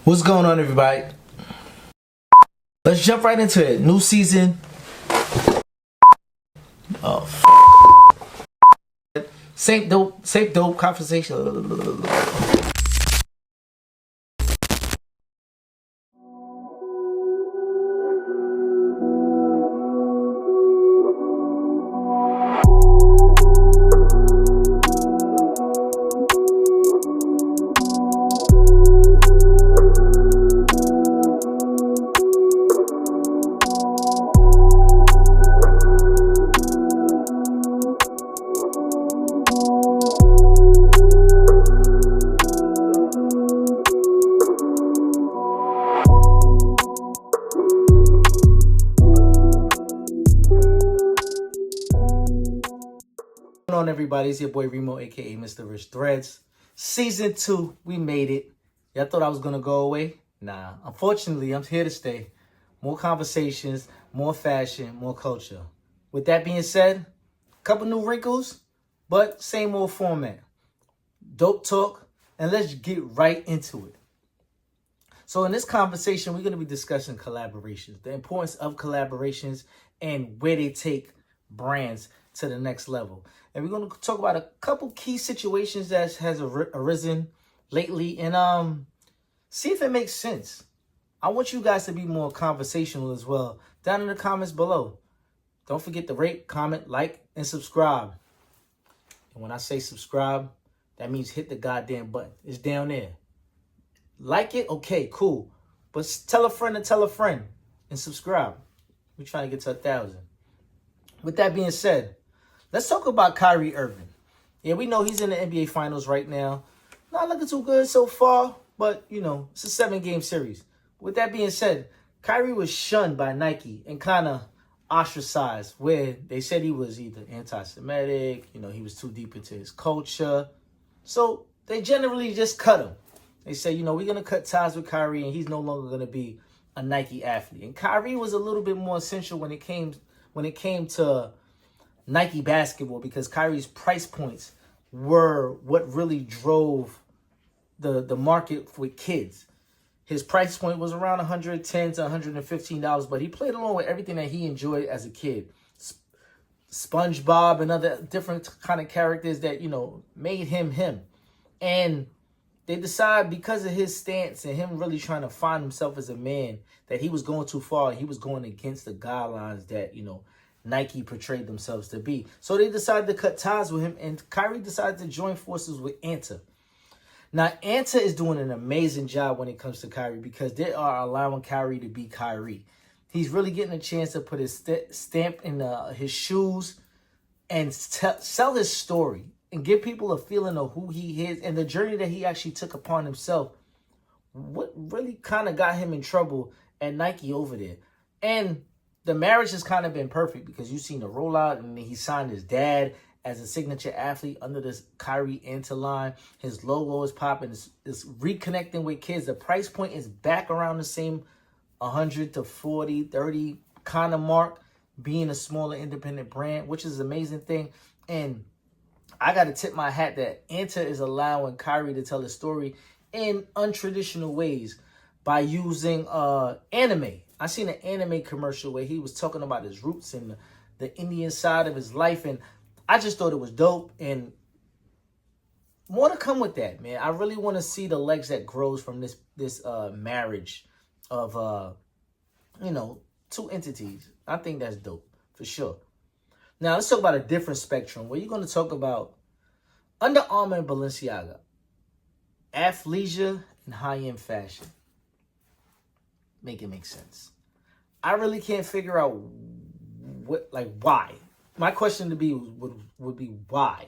What's going on, everybody? Let's jump right into it. New season. Oh, same dope conversation. On everybody, it's your boy Remo, aka Mr. Rich Threads. Season 2, we made it. Y'all thought I was gonna go away? Nah, unfortunately, I'm here to stay. More conversations, more fashion, more culture. With that being said, a couple new wrinkles, but same old format. Dope talk, and let's get right into it. So in this conversation, we're gonna be discussing collaborations, the importance of collaborations, and where they take brands to the next level. And we're going to talk about a couple key situations that has arisen lately and see if it makes sense. I want you guys to be more conversational as well. Down in the comments below. Don't forget to rate, comment, like, and subscribe. And when I say subscribe, that means hit the goddamn button. It's down there. Like it? Okay, cool. But tell a friend to tell a friend and subscribe. We're trying to get to 1,000. With that being said, let's talk about Kyrie Irving. Yeah, we know he's in the NBA Finals right now. Not looking too good so far, but, you know, it's a 7-game series. With that being said, Kyrie was shunned by Nike and kind of ostracized, where they said he was either anti-Semitic, you know, he was too deep into his culture. So they generally just cut him. They say, you know, we're going to cut ties with Kyrie and he's no longer going to be a Nike athlete. And Kyrie was a little bit more essential when it came to Nike basketball, because Kyrie's price points were what really drove the market with kids. His price point was around $110 to $115, but he played along with everything that he enjoyed as a kid. SpongeBob and other different kind of characters that, you know, made him him. And they decided, because of his stance and him really trying to find himself as a man, that he was going too far. He was going against the guidelines that, you know, Nike portrayed themselves to be. So they decided to cut ties with him, and Kyrie decided to join forces with ANTA. Now, ANTA is doing an amazing job when it comes to Kyrie, because they are allowing Kyrie to be Kyrie. He's really getting a chance to put his stamp in his shoes and sell his story and give people a feeling of who he is and the journey that he actually took upon himself. What really kind of got him in trouble at Nike over there. And the marriage has kind of been perfect, because you've seen the rollout, and he signed his dad as a signature athlete under this Kyrie ANTA line. His logo is popping. It's reconnecting with kids. The price point is back around the same 100 to 40, 30 kind of mark, being a smaller independent brand, which is an amazing thing. And I got to tip my hat that ANTA is allowing Kyrie to tell his story in untraditional ways by using anime. I seen an anime commercial where he was talking about his roots and the Indian side of his life, and I just thought it was dope. And more to come with that, man. I really want to see the legs that grows from this marriage of you know, two entities. I think that's dope for sure. Now let's talk about a different spectrum, where you're going to talk about Under Armour and Balenciaga, athleisure and high-end fashion. Make it make sense. I really can't figure out why. My question would be why?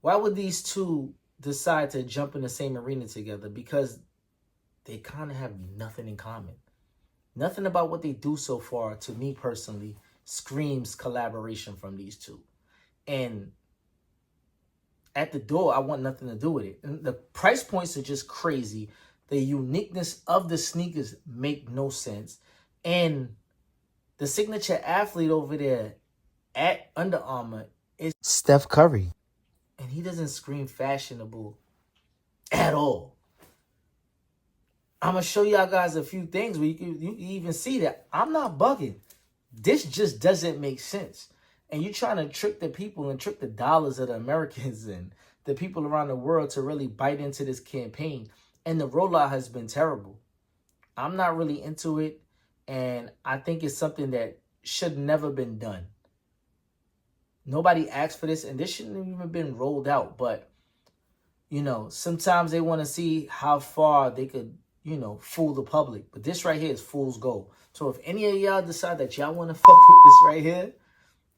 Why would these two decide to jump in the same arena together? Because they kind of have nothing in common. Nothing about what they do so far, to me personally, screams collaboration from these two. And at the door, I want nothing to do with it. And the price points are just crazy. The uniqueness of the sneakers make no sense. And the signature athlete over there at Under Armour is Steph Curry. And he doesn't scream fashionable at all. I'm going to show y'all guys a few things where you can even see that I'm not bugging. This just doesn't make sense. And you're trying to trick the people and trick the dollars of the Americans and the people around the world to really bite into this campaign. And the rollout has been terrible. I'm not really into it. And I think it's something that should never been done. Nobody asked for this, and this shouldn't have even been rolled out. But, you know, sometimes they want to see how far they could, you know, fool the public. But this right here is fool's gold. So if any of y'all decide that y'all want to fuck with this right here,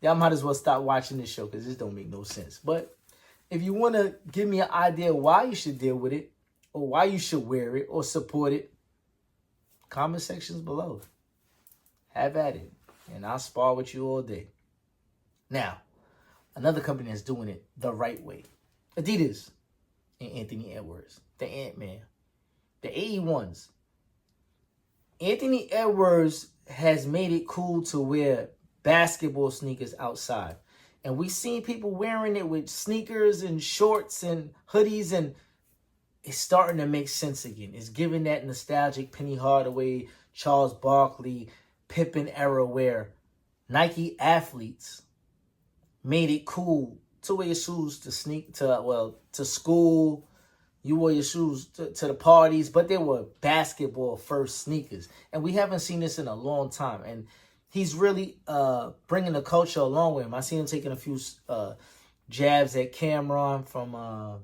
y'all might as well stop watching this show because this don't make no sense. But if you want to give me an idea why you should deal with it or why you should wear it or support it, comment sections below. Have at it. And I'll spar with you all day. Now, another company that's doing it the right way. Adidas and Anthony Edwards. The Ant-Man. The AE1s. Anthony Edwards has made it cool to wear basketball sneakers outside. And we've seen people wearing it with sneakers and shorts and hoodies, and it's starting to make sense again. It's giving that nostalgic Penny Hardaway, Charles Barkley, Pippen era where Nike athletes made it cool to wear your shoes to school. You wore your shoes to the parties, but they were basketball first sneakers. And we haven't seen this in a long time. And he's really bringing the culture along with him. I seen him taking a few jabs at Cameron from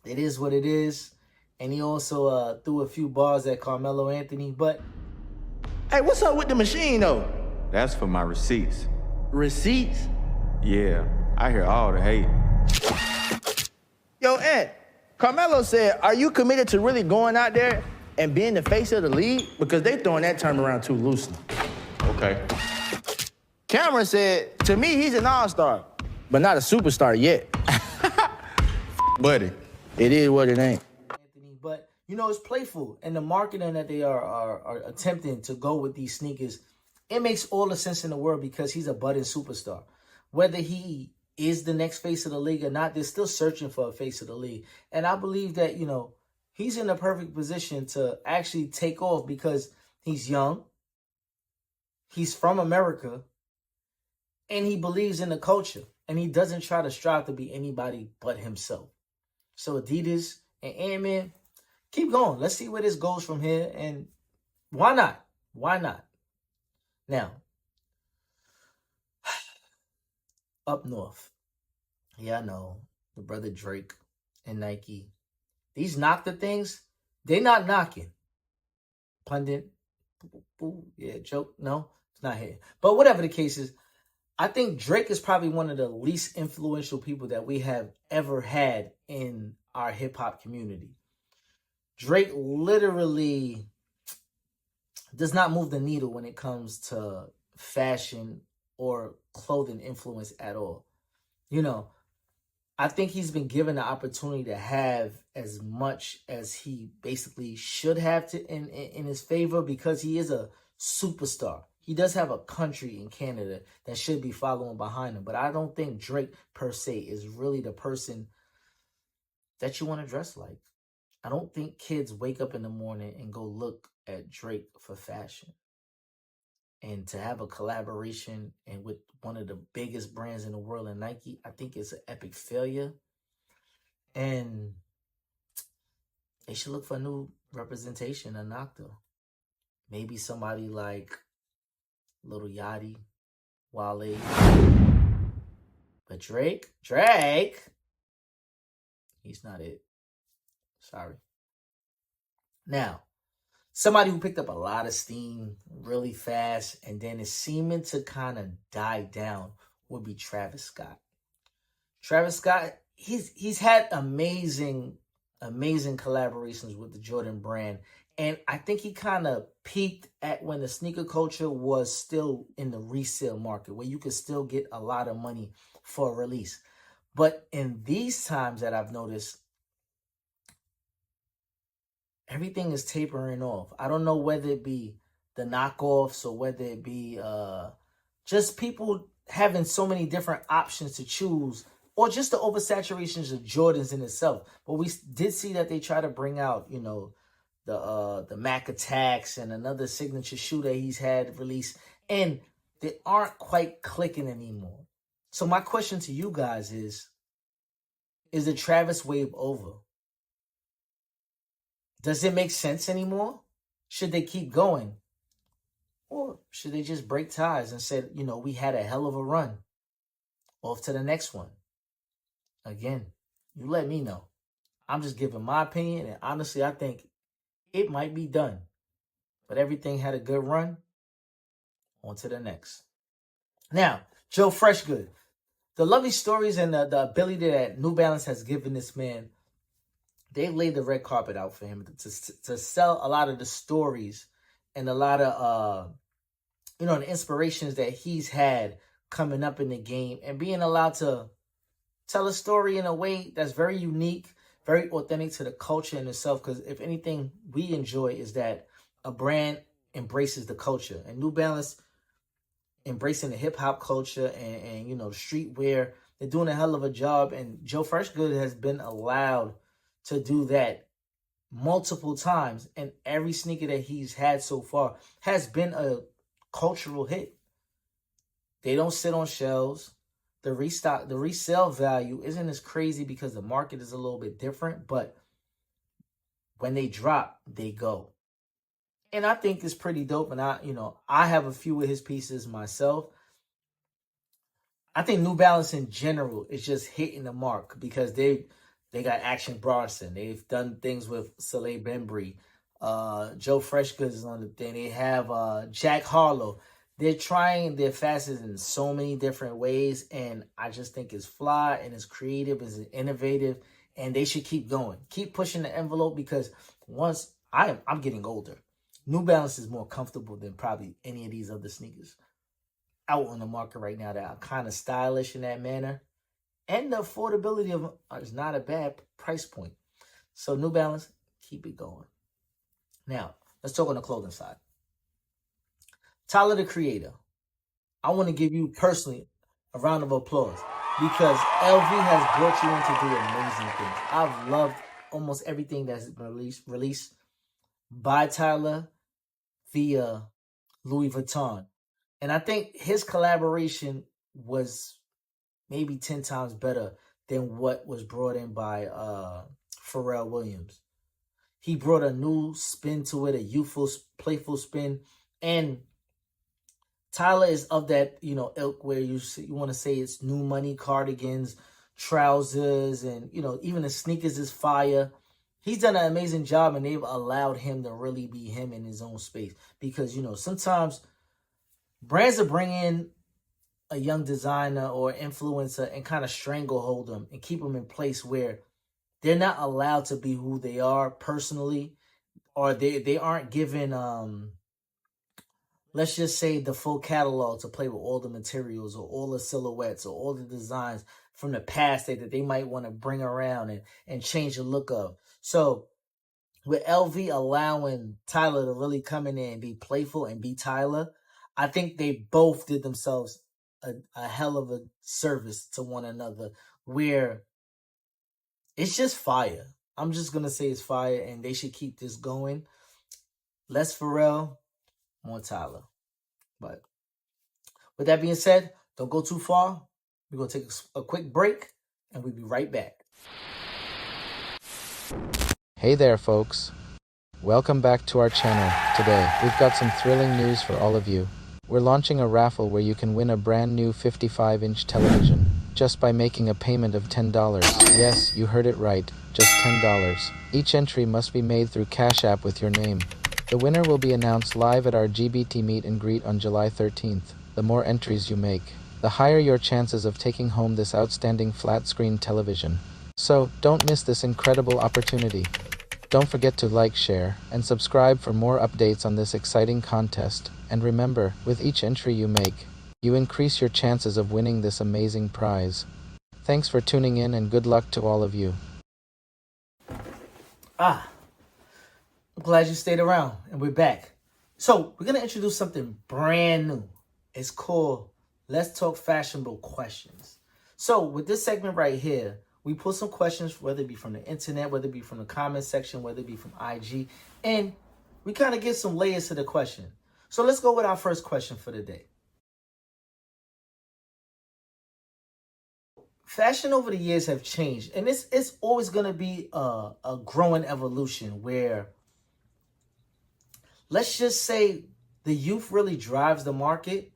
It Is What It Is. And he also threw a few bars at Carmelo Anthony. But hey, what's up with the machine, though? That's for my receipts. Receipts? Yeah, I hear all the hate. Yo, Ant, Carmelo said, are you committed to really going out there and being the face of the league? Because they throwing that term around too loosely. Okay. Cameron said, to me, he's an all-star, but not a superstar yet. Buddy. It is what it ain't. But, you know, it's playful. And the marketing that they are attempting to go with these sneakers, it makes all the sense in the world because he's a budding superstar. Whether he is the next face of the league or not, they're still searching for a face of the league. And I believe that, you know, he's in the perfect position to actually take off because he's young, he's from America, and he believes in the culture. And he doesn't try to strive to be anybody but himself. So Adidas and Ant-Man, keep going. Let's see where this goes from here. And why not? Why not? Now, up north. Yeah, I know. The brother Drake and Nike. These knock the things, they're not knocking. Pundit. Yeah, joke. No, it's not here. But whatever the case is, I think Drake is probably one of the least influential people that we have ever had in our hip-hop community. Drake literally does not move the needle when it comes to fashion or clothing influence at all. You know, I think he's been given the opportunity to have as much as he basically should have in his favor because he is a superstar. He does have a country in Canada that should be following behind him. But I don't think Drake, per se, is really the person that you want to dress like. I don't think kids wake up in the morning and go look at Drake for fashion. And to have a collaboration and with one of the biggest brands in the world in Nike, I think it's an epic failure. And they should look for a new representation in Nocta. Maybe somebody like Lil Yachty, Wale. But Drake, he's not it. Sorry. Now, somebody who picked up a lot of steam really fast and then is seeming to kind of die down would be Travis Scott. Travis Scott, he's had amazing collaborations with the Jordan brand. And I think he kind of peaked at when the sneaker culture was still in the resale market, where you could still get a lot of money for a release. But in these times that I've noticed, everything is tapering off. I don't know whether it be the knockoffs or whether it be just people having so many different options to choose, or just the oversaturations of Jordans in itself. But we did see that they try to bring out, you know, the Mac Attacks and another signature shoe that he's had released, and they aren't quite clicking anymore. So my question to you guys is the Travis wave over? Does it make sense anymore? Should they keep going? Or should they just break ties and say, we had a hell of a run. Off to the next one. Again, you let me know. I'm just giving my opinion, and honestly, I think it might be done. But everything had a good run. On to the next. Now, Joe Freshgoods. The lovely stories and the ability that New Balance has given this man, they laid the red carpet out for him to sell a lot of the stories and a lot of, the inspirations that he's had coming up in the game, and being allowed to tell a story in a way that's very unique, very authentic to the culture in itself. Because if anything we enjoy is that a brand embraces the culture, and New Balance embracing the hip hop culture and the streetwear. They're doing a hell of a job, and Joe Freshgoods has been allowed to do that multiple times, and every sneaker that he's had so far has been a cultural hit. They don't sit on shelves. The resale value isn't as crazy because the market is a little bit different, but when they drop, they go. And I think it's pretty dope. And I have a few of his pieces myself. I think New Balance in general is just hitting the mark because they got Action Bronson. They've done things with Soleil Bembry. Joe Freshgoods is on the thing. They have Jack Harlow. They're trying their fastest in so many different ways, and I just think it's fly and it's creative, it's innovative, and they should keep going. Keep pushing the envelope, because once I'm getting older, New Balance is more comfortable than probably any of these other sneakers out on the market right now that are kind of stylish in that manner. And the affordability of them is not a bad price point. So New Balance, keep it going. Now, let's talk on the clothing side. Tyler, the Creator. I want to give you personally a round of applause because LV has brought you in to do amazing things. I've loved almost everything that's been released by Tyler via Louis Vuitton. And I think his collaboration was maybe 10 times better than what was brought in by Pharrell Williams. He brought a new spin to it, a youthful, playful spin. And Tyler is of that, ilk where you want to say it's new money, cardigans, trousers, and, even the sneakers is fire. He's done an amazing job, and they've allowed him to really be him in his own space. Because, sometimes brands will bring in a young designer or influencer and kind of stranglehold them and keep them in place where they're not allowed to be who they are personally, or they aren't given, let's just say, the full catalog to play with all the materials or all the silhouettes or all the designs from the past that they might want to bring around and change the look of. So with LV allowing Tyler to really come in there and be playful and be Tyler, I think they both did themselves a hell of a service to one another, where it's just fire. I'm just going to say it's fire, and they should keep this going. Less Pharrell, more Tyler. But with that being said, don't go too far. We're going to take a quick break, and we'll be right back. Hey there, folks. Welcome back to our channel. Today, we've got some thrilling news for all of you. We're launching a raffle where you can win a brand new 55-inch television just by making a payment of $10. Yes, you heard it right, just $10. Each entry must be made through Cash App with your name. The winner will be announced live at our GBT meet and greet on July 13th. The more entries you make, the higher your chances of taking home this outstanding flat-screen television. So, don't miss this incredible opportunity. Don't forget to like, share, and subscribe for more updates on this exciting contest. And remember, with each entry you make, you increase your chances of winning this amazing prize. Thanks for tuning in, and good luck to all of you. I'm glad you stayed around, and we're back. So we're going to introduce something brand new. It's called Let's Talk Fashionable Questions. So with this segment right here, We put some questions, whether it be from the internet, whether it be from the comment section, whether it be from IG, and we kind of give some layers to the question. So let's go with our first question for the day. Fashion over the years have changed, and it's always going to be a growing evolution where, let's just say, the youth really drives the market,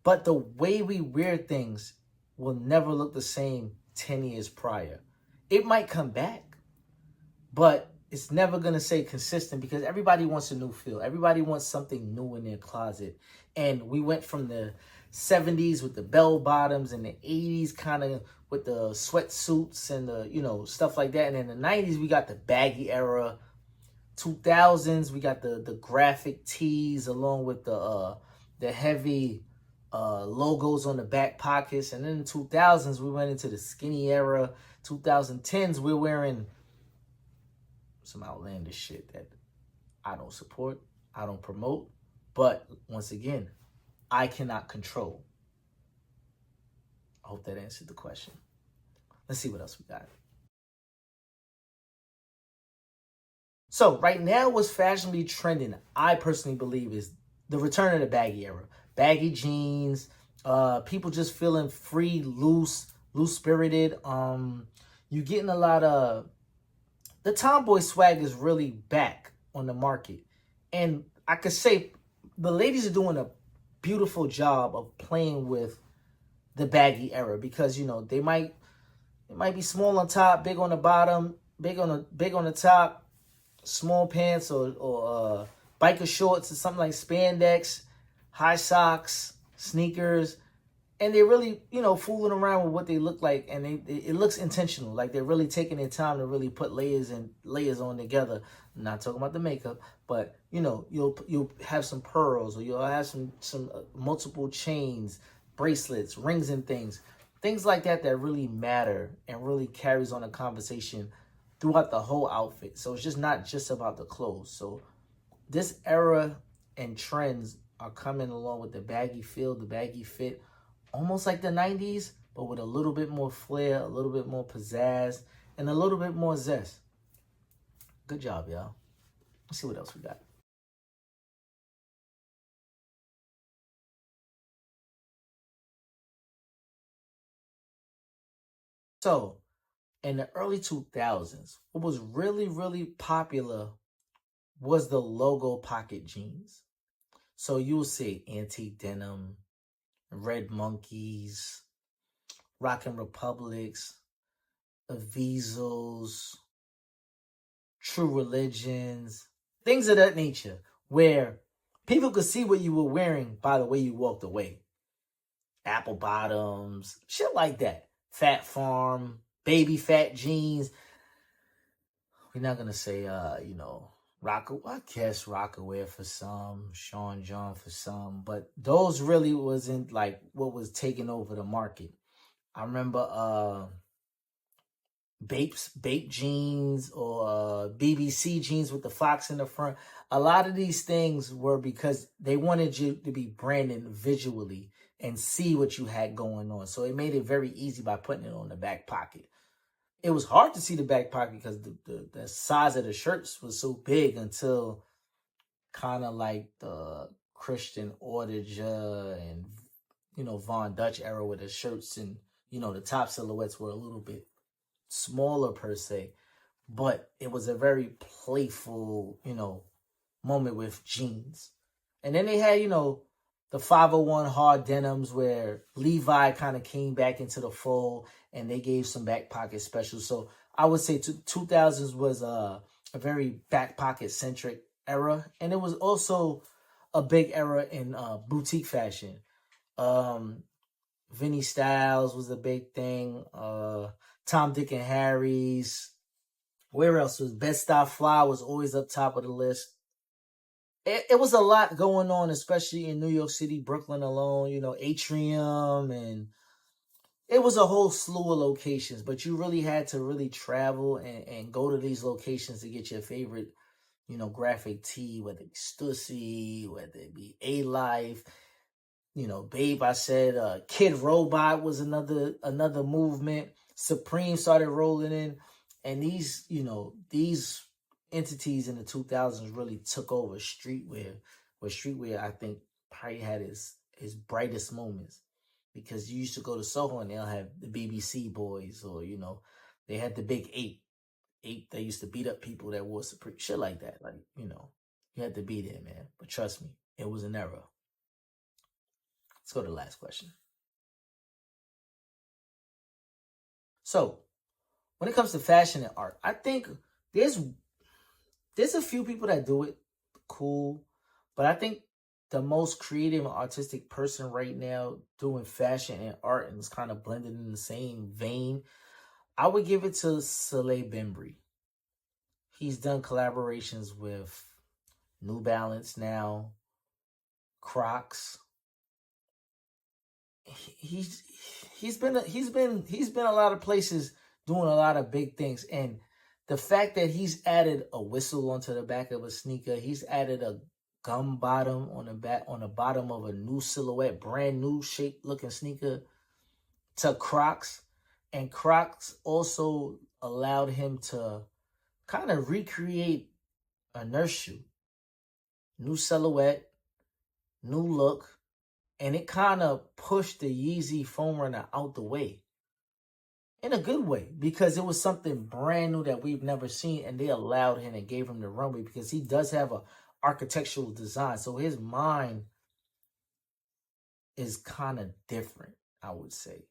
but the way we wear things will never look the same 10 years prior. It might come back, but it's never going to stay consistent because everybody wants a new feel. Everybody wants something new in their closet. And we went from the 70s with the bell bottoms and the 80s kind of with the sweatsuits and the, you know, stuff like that. And in the 90s, we got the baggy era. 2000s, we got the graphic tees along with the heavy logos on the back pockets. And then in the 2000s, we went into the skinny era. 2010s, we're wearing some outlandish shit that I don't support, I don't promote. But once again, I cannot control. I hope that answered the question. Let's see what else we got. So right now, what's fashionably trending, I personally believe, is the return of the baggy era. Baggy jeans, people just feeling free, loose-spirited. You're getting a lot of... The tomboy swag is really back on the market. And I could say the ladies are doing a beautiful job of playing with the baggy era because, you know, they might be small on top, big on the bottom, big on the top, small pants or biker shorts or something like spandex, high socks, sneakers, and they're really, you know, fooling around with what they look like, and it looks intentional, like they're really taking their time to really put layers on together. I'm not talking about the makeup, but you know, you'll have some pearls, or you'll have some multiple chains, bracelets, rings, and things like that really matter and really carries on a conversation throughout the whole outfit. So it's just not just about the clothes. So this era and trends are coming along with the baggy feel, the baggy fit, almost like the 90s, but with a little bit more flair, a little bit more pizzazz, and a little bit more zest. Good job, y'all. Let's see what else we got. So, in the early 2000s, what was really, really popular was the logo pocket jeans. So you'll see antique denim, red monkeys, Rockin' Republics, Avisos, True Religions, things of that nature, where people could see what you were wearing by the way you walked away. Apple bottoms, shit like that. Fat Farm, baby fat jeans. We're not gonna say, you know, I guess Rockaware for some, Sean John for some, but those really wasn't like what was taking over the market. I remember Bape jeans or BBC jeans with the fox in the front. A lot of these things were because they wanted you to be branded visually and see what you had going on. So it made it very easy by putting it on the back pocket. It was hard to see the back pocket because the size of the shirts was so big until kind of like the Christian Audiger and, you know, Von Dutch era, where the shirts and, you know, the top silhouettes were a little bit smaller per se, but it was a very playful, you know, moment with jeans. And then they had, you know, the 501 hard denims where Levi kind of came back into the fold and they gave some back pocket specials. So I would say 2000s was a very back pocket centric era. And it was also a big era in boutique fashion. Vinnie Styles was a big thing. Tom, Dick, and Harry's. Where else was Bed Style Fly was always up top of the list. It was a lot going on, especially in New York City, Brooklyn alone, you know, Atrium, and it was a whole slew of locations, but you really had to really travel and go to these locations to get your favorite, you know, graphic tee, whether it be Stussy, whether it be A-Life. You know, Babe, I said, Kid Robot was another movement. Supreme started rolling in. And these, you know, these entities in the 2000s really took over streetwear. Where streetwear, I think, probably had his brightest moments. Because you used to go to Soho and they'll have the BBC boys, or, you know, they had the big eight that used to beat up people that wore Supreme. Shit like that. Like, you know, you had to be there, man. But trust me, it was an era. Let's go to the last question. So, when it comes to fashion and art, I think there's a few people that do it cool, but I think the most creative and artistic person right now doing fashion and art and is kind of blended in the same vein, I would give it to Saleh Bembry. He's done collaborations with New Balance now, Crocs. He's been a lot of places doing a lot of big things, and the fact that he's added a whistle onto the back of a sneaker, he's added a gum bottom on the bottom of a new silhouette, brand new shape looking sneaker to Crocs, and Crocs also allowed him to kind of recreate a nurse shoe, new silhouette, new look. And it kind of pushed the Yeezy foam runner out the way. In a good way. Because it was something brand new that we've never seen. And they allowed him and gave him the runway. Because he does have a architectural design. So his mind is kind of different, I would say.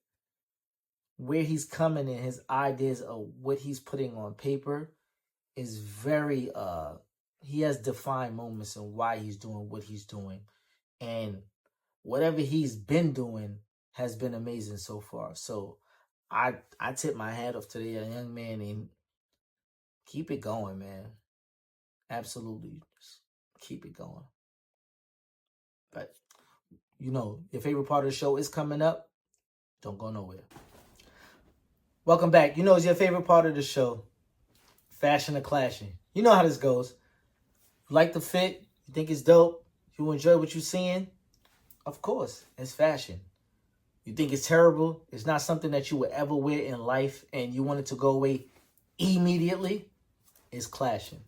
Where he's coming and his ideas of what he's putting on paper is very... he has defined moments and why he's doing what he's doing. And whatever he's been doing has been amazing so far. So I tip my hat off to the young man and keep it going, man. Absolutely. Just keep it going. But, you know, your favorite part of the show is coming up. Don't go nowhere. Welcome back. You know it's your favorite part of the show. Fashionova Clashing. You know how this goes. You like the fit? You think it's dope? You enjoy what you're seeing? Of course, it's fashion. You think it's terrible? It's not something that you would ever wear in life and you want it to go away immediately? It's clashing.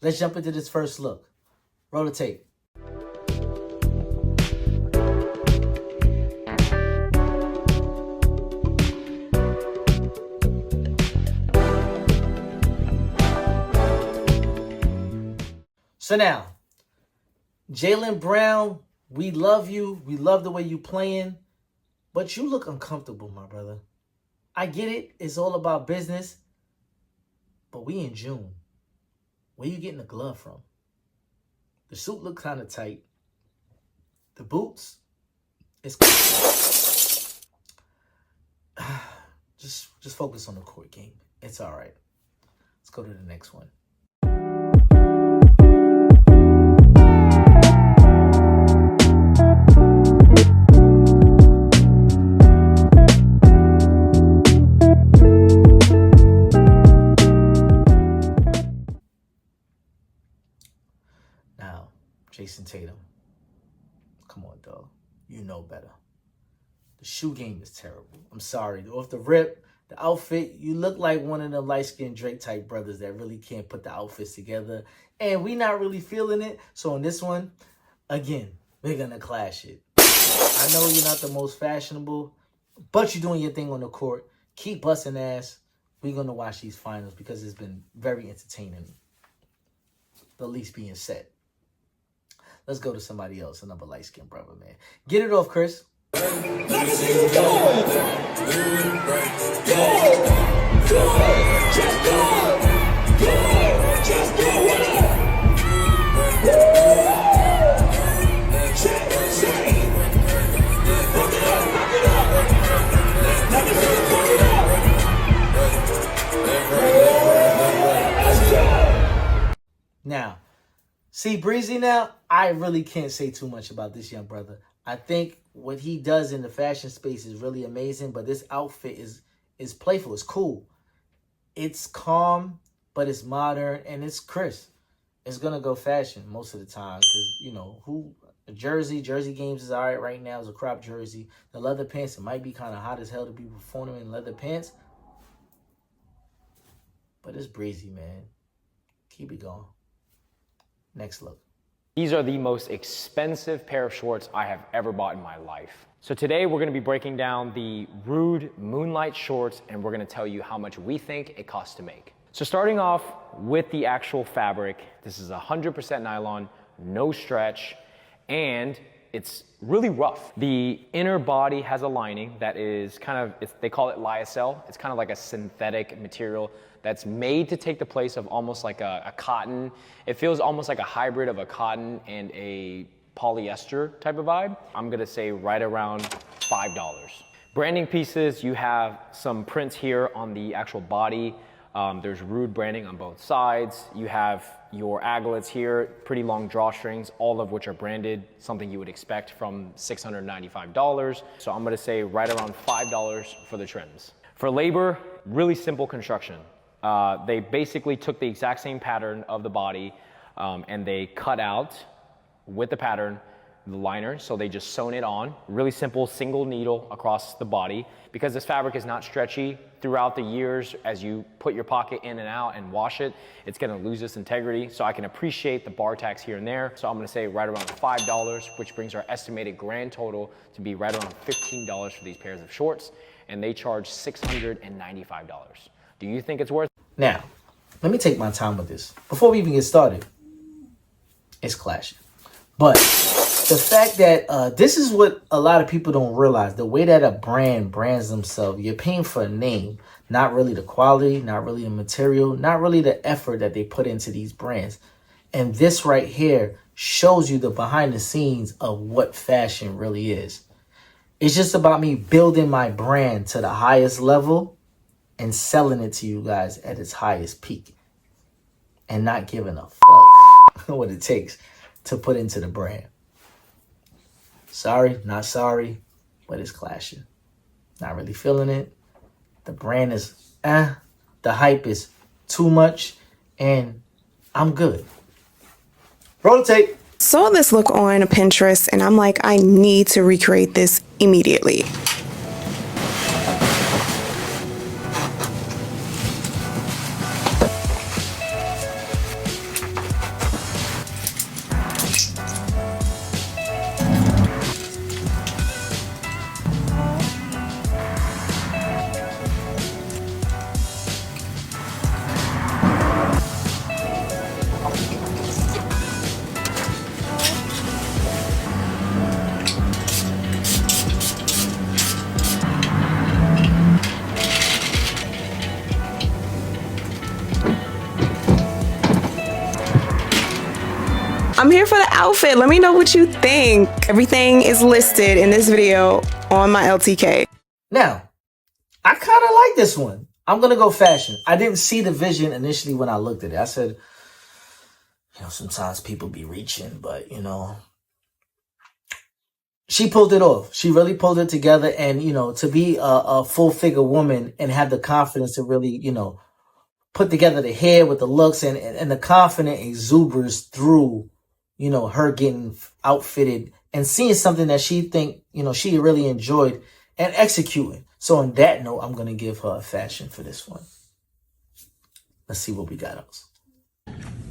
Let's jump into this first look. Roll the tape. So now, Jaylen Brown, we love you. We love the way you playing. But you look uncomfortable, my brother. I get it. It's all about business. But we in June. Where you getting the glove from? The suit look kind of tight. The boots, it's just focus on the court game. It's all right. Let's go to the next one. Now, Jason Tatum. Come on, dog. You know better. The shoe game is terrible. I'm sorry. Off the rip, the outfit, you look like one of the light-skinned Drake type brothers that really can't put the outfits together. And we not really feeling it. So on this one, again, we're going to clash it. I know you're not the most fashionable, but you're doing your thing on the court. Keep busting ass. We're going to watch these finals because it's been very entertaining. The least being said. Let's go to somebody else, another light-skinned brother, man. Get it off, Chris. Now, see Breezy now, I really can't say too much about this young brother. I think what he does in the fashion space is really amazing, but this outfit is playful. It's cool. It's calm, but it's modern, and it's crisp. It's going to go fashion most of the time because, you know, The jersey games is all right right now. It's a crop jersey. The leather pants, it might be kind of hot as hell to be performing in leather pants. But it's breezy, man. Keep it going. Next look. These are the most expensive pair of shorts I have ever bought in my life. So today we're gonna be breaking down the Rude Moonlight shorts, and we're gonna tell you how much we think it costs to make. So starting off with the actual fabric, this is 100% nylon, no stretch, and it's really rough. The inner body has a lining that is kind of, they call it lyocell. It's kind of like a synthetic material that's made to take the place of almost like a cotton. It feels almost like a hybrid of a cotton and a polyester type of vibe. I'm gonna say right around $5. Branding pieces, you have some prints here on the actual body. There's Rude branding on both sides. You have your aglets here, pretty long drawstrings, all of which are branded, something you would expect from $695. So I'm gonna say right around $5 for the trims. For labor, really simple construction. They basically took the exact same pattern of the body and they cut out with the pattern the liner, so they just sewn it on. Really simple single needle across the body. Because this fabric is not stretchy, throughout the years as you put your pocket in and out and wash it, it's gonna lose its integrity. So I can appreciate the bar tacks here and there. So I'm gonna say right around $5, which brings our estimated grand total to be right around $15 for these pairs of shorts, and they charge $695. Do you think it's worth it? Now, let me take my time with this. Before we even get started, it's clashing. But the fact that this is what a lot of people don't realize, the way that a brand brands themselves, you're paying for a name, not really the quality, not really the material, not really the effort that they put into these brands. And this right here shows you the behind the scenes of what fashion really is. It's just about me building my brand to the highest level and selling it to you guys at its highest peak and not giving a fuck what it takes to put into the brand. Sorry, not sorry, but it's clashing. Not really feeling it. The brand is the hype is too much, and I'm good. Roll the tape. Saw this look on Pinterest and I'm like, I need to recreate this immediately. I'm here for the outfit. Let me know what you think. Everything is listed in this video on my LTK. Now, I kind of like this one. I'm going to go fashion. I didn't see the vision initially when I looked at it. I said, sometimes people be reaching, but, she pulled it off. She really pulled it together. And, to be a full figure woman and have the confidence to really, put together the hair with the looks and the confident exuberance through, her getting outfitted and seeing something that she think, she really enjoyed and executing. So on that note, I'm going to give her a fashion for this one. Let's see what we got else.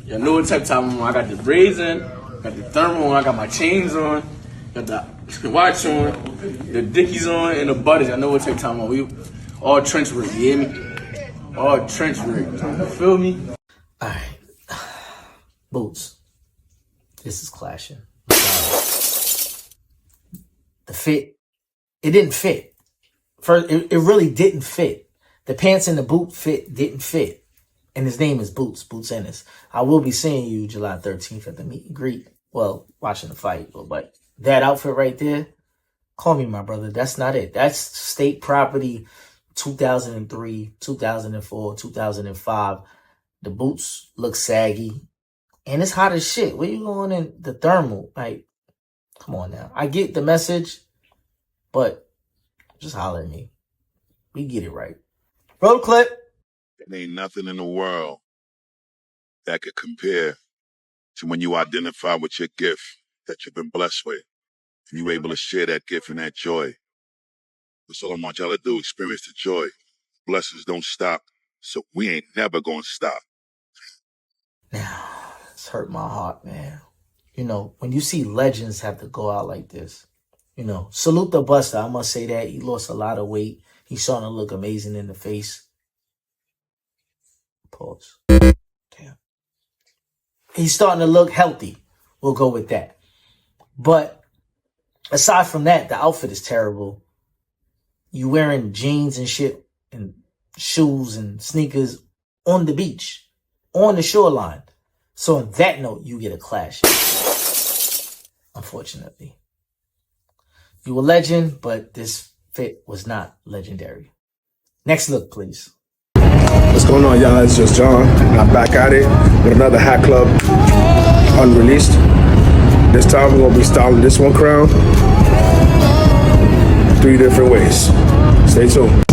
You know what type of time I'm on. I got the braids in, got the thermal on, I got my chains on, got the watch on, the dickies on, and the butters. I know what type of time I'm on. We all trench work, you hear me? All trench work. You feel me? All right. Boots. This is clashing. The fit, it didn't fit. First, it really didn't fit. The pants and the boot fit didn't fit. And his name is Boots Ennis. I will be seeing you July 13th at the meet and greet. Well, watching the fight. But that outfit right there, call me my brother. That's not it. That's state property 2003, 2004, 2005. The boots look saggy. And it's hot as shit. Where you going in the thermal? Like, come on now. I get the message, but just holler at me. We get it right. Roll clip. There ain't nothing in the world that could compare to when you identify with your gift that you've been blessed with. And you're able to share that gift and that joy. That's all I want y'all to do, experience the joy. Blessings don't stop, so we ain't never gonna stop. Now, it's hurt my heart, man. You know, when you see legends have to go out like this, you know, salute the Buster. I must say that. He lost a lot of weight. He's starting to look amazing in the face. Pause. Damn. He's starting to look healthy. We'll go with that. But aside from that, the outfit is terrible. You wearing jeans and shit and shoes and sneakers on the beach, on the shoreline. So on that note, you get a clash. Unfortunately. You a legend, but this fit was not legendary. Next look, please. What's going on, y'all? It's just John, and I'm back at it with another Hat Club unreleased. This time we're gonna be styling this one crown 3 different ways. Stay tuned.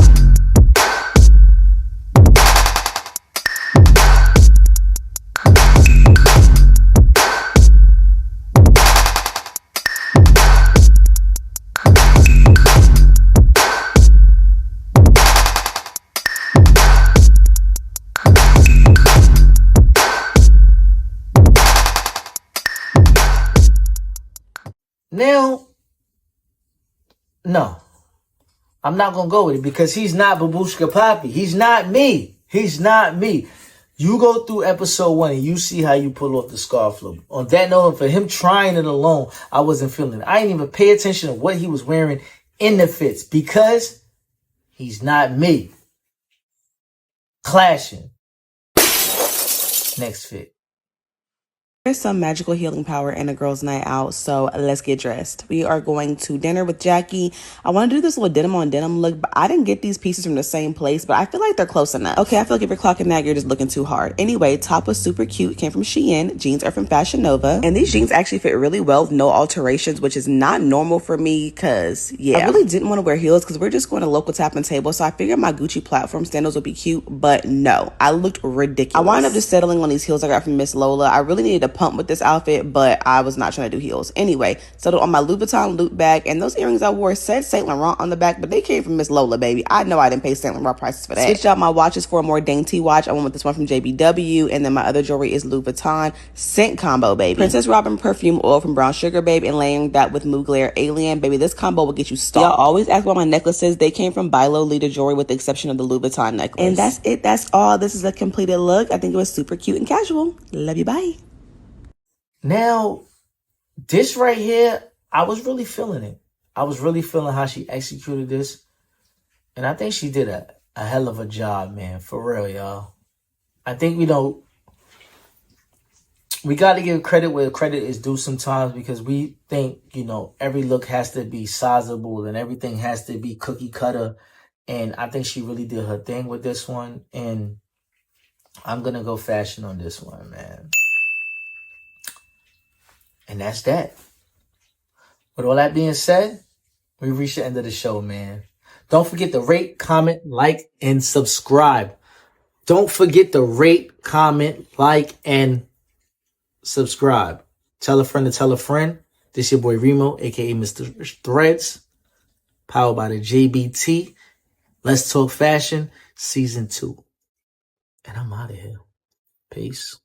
Now, no, I'm not going to go with it because he's not Babushka Poppy. He's not me. He's not me. You go through episode 1 and you see how you pull off the scarf look. On that note, for him trying it alone, I wasn't feeling it. I didn't even pay attention to what he was wearing in the fits because he's not me. Clashing. Next fit. There's some magical healing power in a girl's night out, so let's get dressed. We are going to dinner with Jackie. I want to do this little denim on denim look, but I didn't get these pieces from the same place, but I feel like they're close enough. Okay, I feel like if you're clocking that, you're just looking too hard. Anyway, top was super cute, came from Shein. Jeans are from Fashionova, and these jeans actually fit really well with no alterations, which is not normal for me because, yeah, I really didn't want to wear heels because we're just going to local tap and table, so I figured my Gucci platform sandals would be cute, but no, I looked ridiculous. I wound up just settling on these heels I got from Miss Lola. I really needed to pump with this outfit, but I was not trying to do heels. Anyway, settled on my Louis Vuitton loop bag, and those earrings I wore said Saint Laurent on the back, but they came from Miss Lola, baby. I know I didn't pay Saint Laurent prices for that. Switched out my watches for a more dainty watch. I went with this one from JBW, and then my other jewelry is Louis Vuitton scent combo, baby. Princess Robin perfume oil from Brown Sugar, babe, and layering that with Mugler Alien, baby. This combo will get you stalked. Y'all always ask about my necklaces. They came from Buy Low Leader Jewelry with the exception of the Louis Vuitton necklace. And that's it. That's all. This is a completed look. I think it was super cute and casual. Love you. Bye. Now, this right here, I was really feeling it. I was really feeling how she executed this. And I think she did a hell of a job, man. For real, y'all. I think, we got to give credit where credit is due sometimes because we think, every look has to be sizable and everything has to be cookie cutter. And I think she really did her thing with this one. And I'm going to go fashion on this one, man. And that's that. With all that being said, we reached the end of the show, man. Don't forget to rate, comment, like, and subscribe. Don't forget to rate, comment, like, and subscribe. Tell a friend to tell a friend. This your boy Remo, a.k.a. Mr. Threads. Powered by the JBT. Let's Talk Fashion, Season 2. And I'm out of here. Peace.